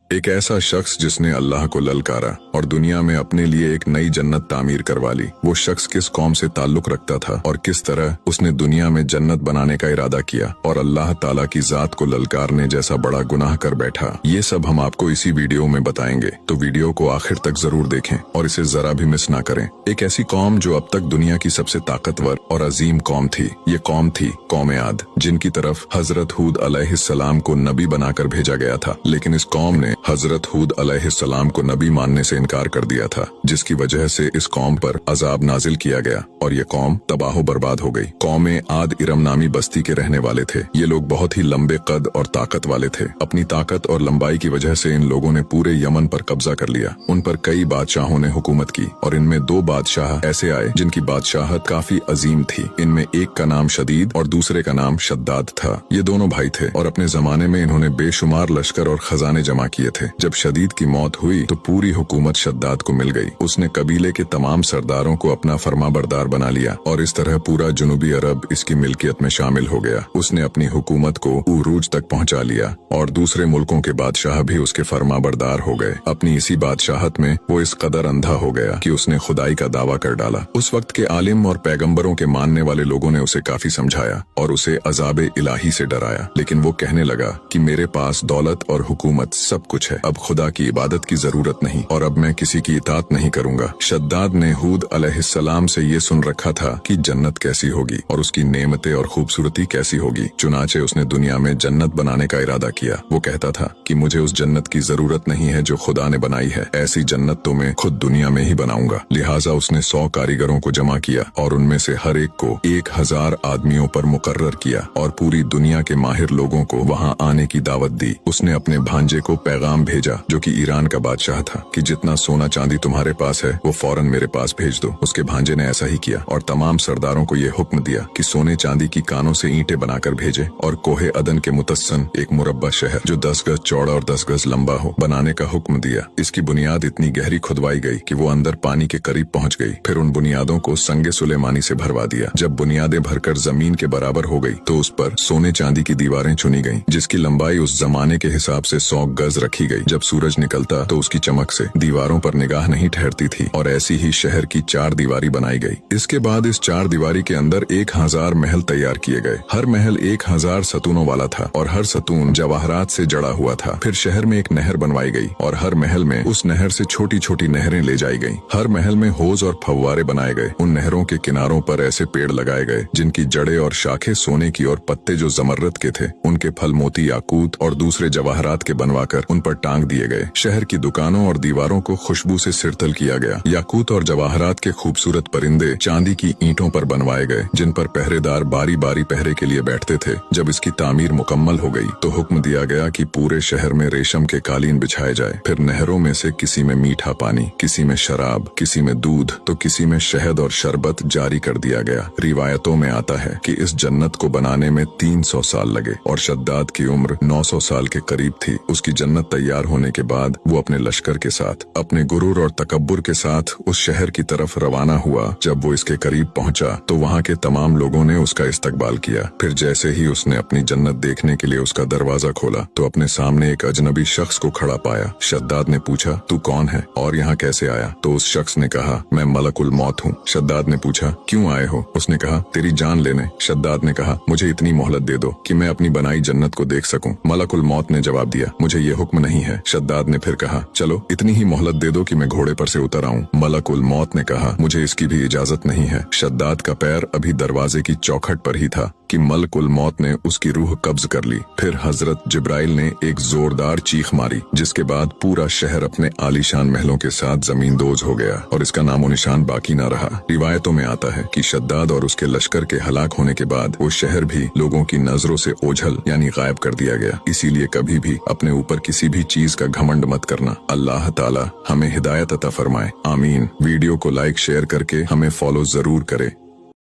एक ऐसा शख्स जिसने अल्लाह को ललकारा और दुनिया में अपने लिए एक नई जन्नत तामीर करवा ली। वो शख्स किस कौम से ताल्लुक रखता था और किस तरह उसने दुनिया में जन्नत बनाने का इरादा किया और अल्लाह ताला की जात को ललकारने जैसा बड़ा गुनाह कर बैठा, ये सब हम आपको इसी वीडियो में बताएंगे। तो वीडियो को आखिर तक जरूर देखें और इसे जरा भी मिस ना करें। एक ऐसी कौम जो अब तक दुनिया की सबसे ताकतवर और अजीम कौम थी, ये कौम थी कौम आद, जिनकी तरफ हजरत हूद अलैहिस्सलाम को नबी बनाकर भेजा गया था। लेकिन इस कौम ने हजरत हूद अलैहिस्सलाम को नबी मानने से इनकार कर दिया था, जिसकी वजह से इस कौम पर अजाब नाजिल किया गया और ये कौम तबाह बर्बाद हो गई। कौम आद इरम नामी बस्ती के रहने वाले थे। ये लोग बहुत ही लंबे कद और ताकत वाले थे। अपनी ताकत और लंबाई की वजह से इन लोगों ने पूरे यमन पर कब्जा कर लिया। उन पर कई बादशाहों ने हुकूमत की और इनमें दो बादशाह ऐसे आए जिनकी बादशाहत काफी अजीम थी। इनमें एक का नाम शदीद और दूसरे का नाम शद्दाद था। ये दोनों भाई थे और अपने जमाने में इन्होंने बेशुमार लश्कर और खजाने जमा किए थे। जब शदीद की मौत हुई तो पूरी हुकूमत शद्दाद को मिल गई। उसने कबीले के तमाम सरदारों को अपना फरमाबरदार बना लिया और इस तरह पूरा जुनूबी अरब इसकी मिल्कियत में शामिल हो गया। उसने अपनी हुकूमत को उरूज तक पहुंचा लिया और दूसरे मुल्कों के बादशाह भी उसके फरमाबरदार हो गए। अपनी इसी बादशाहत में वो इस कदर अंधा हो गया कि उसने खुदाई का दावा कर डाला। उस वक्त के आलिम और पैगंबरों के मानने वाले लोगों ने उसे काफी समझाया और उसे अजाब इलाही से डराया, लेकिन वो कहने लगा कि मेरे पास दौलत और हुकूमत सब कुछ है, अब खुदा की इबादत की जरूरत नहीं और अब मैं किसी की इताअत नहीं करूंगा। शद्दाद ने हूद अलैहिस्सलाम से ये सुन रखा था कि जन्नत कैसी होगी और उसकी नेमतें और खूबसूरती कैसी होगी। चुनाचे उसने दुनिया में जन्नत बनाने का इरादा किया। वो कहता था कि मुझे उस जन्नत की जरूरत नहीं है जो खुदा ने बनाई है, ऐसी जन्नत तो मैं खुद दुनिया में ही बनाऊंगा। लिहाजा उसने 100 कारीगरों को जमा किया और उनमें से हर एक को 1000 आदमियों पर मुकर्रर किया और पूरी दुनिया के माहिर लोगों को वहाँ आने की दावत दी। उसने अपने भांजे को पैगाम भेजा जो कि ईरान का बादशाह था कि जितना सोना चांदी तुम्हारे पास है वो फौरन मेरे पास भेज दो। उसके भांजे ने ऐसा ही किया और तमाम सरदारों को ये हुक्म दिया कि सोने चांदी की कानों से ईंटें बनाकर भेजे और कोहे अदन के मुतस्सन एक मुरब्बा शहर जो 10 गज चौड़ा और 10 गज लंबा हो बनाने का हुक्म दिया। इसकी बुनियाद इतनी गहरी खुदवाई गई कि वो अंदर पानी के करीब पहुंच गई। फिर उन बुनियादों को संगे सुलेमानी से भरवा दिया। जब बुनियादें भरकर जमीन के बराबर हो गई तो उस पर सोने चांदी की दीवारें चुनी गईं, जिसकी लंबाई उस जमाने के हिसाब से 100 गज रखी गई। जब सूरज निकलता तो उसकी चमक से दीवारों पर निगाह नहीं ठहरती थी और ऐसी ही शहर की 4 दीवारी बनाई गई। इसके बाद इस 4 दीवारी के अंदर 1000 महल तैयार किए गए। हर महल 1000 सतूनों वाला था और हर सतून जवाहरात से जड़ा हुआ था। फिर शहर में एक नहर बनवाई गई और हर महल में उस नहर से छोटी छोटी नहरें ले जाई गई। हर महल में हौज और फव्वारे बनाए गए। उन नहरों के किनारों पर ऐसे पेड़ लगाए गए जिनकी जड़ें और शाखें सोने की और पत्ते जो जमर्रत के थे उनके फल मोती याकूत और दूसरे जवाहरात के बनवाकर उन पर टांग दिए गए। शहर की दुकानों और दीवारों को खुशबू से सिरतल किया गया। याकूत और जवाहरात के खूबसूरत परिंदे चांदी की ईंटों पर बनवाए गए जिन पर पहरेदार बारी बारी पहरे के लिए बैठते थे। जब इसकी तामीर मुकम्मल हो गई तो हुक्म दिया गया कि पूरे शहर में रेशम के कालीन बिछाए जाए। फिर नहरों में से किसी में मीठा पानी, किसी में शराब, किसी में दूध तो किसी में शहद और शरबत जारी कर दिया गया। रिवायतों में आता है कि इस जन्नत को बनाने में 300 साल लगे और शद्दाद की उम्र 900 साल के करीब थी। उसकी जन्नत तैयार होने के बाद वो अपने लश्कर के साथ, अपने गुरूर और तकब्बुर के साथ उस शहर की तरफ रवाना हुआ। जब वो इसके करीब पहुंचा तो वहाँ के तमाम लोगों ने उसका इस्तकबाल किया। फिर जैसे ही उसने अपनी जन्नत देखने के लिए उसका दरवाजा खोला तो अपने सामने एक अजनबी शख्स को खड़ा पाया। शद्दाद ने पूछा, तू कौन है और यहाँ कैसे आया? तो उस शख्स ने कहा, मैं मलकुल मौत हूँ। शद्दाद ने पूछा, क्यों आए हो? उसने कहा, तेरी जान लेने। शद्दाद ने कहा, मुझे इतनी मोहलत दे दो कि मैं अपनी बनाई जन्नत को देख सकूं। मलकुल मौत ने जवाब दिया, मुझे ये हुक्म नहीं है। शद्दाद ने फिर कहा, चलो इतनी ही मोहलत दे दो कि मैं घोड़े पर से उतर आऊं। मलकुल मौत ने कहा, मुझे इसकी भी इजाजत नहीं है। शद्दाद का पैर अभी दरवाजे की चौखट पर ही था कि मलकुल मौत ने उसकी रूह कब्ज कर ली। फिर हजरत जिब्राइल ने एक जोरदार चीख मारी जिसके बाद पूरा शहर अपने आलीशान महलों के साथ जमींदोज हो गया और इसका नामो निशान बाकी न रहा। रिवायतों में आता है कि शद्दाद और उसके लश्कर के हलाक होने के बाद वो शहर भी लोगों की नजरों से ओझल यानी गायब कर दिया गया। इसीलिए कभी भी अपने ऊपर किसी भी चीज का घमंड मत करना। अल्लाह ताला हमें हिदायत अता फरमाए, आमीन। वीडियो को लाइक शेयर करके हमें फॉलो जरूर करें।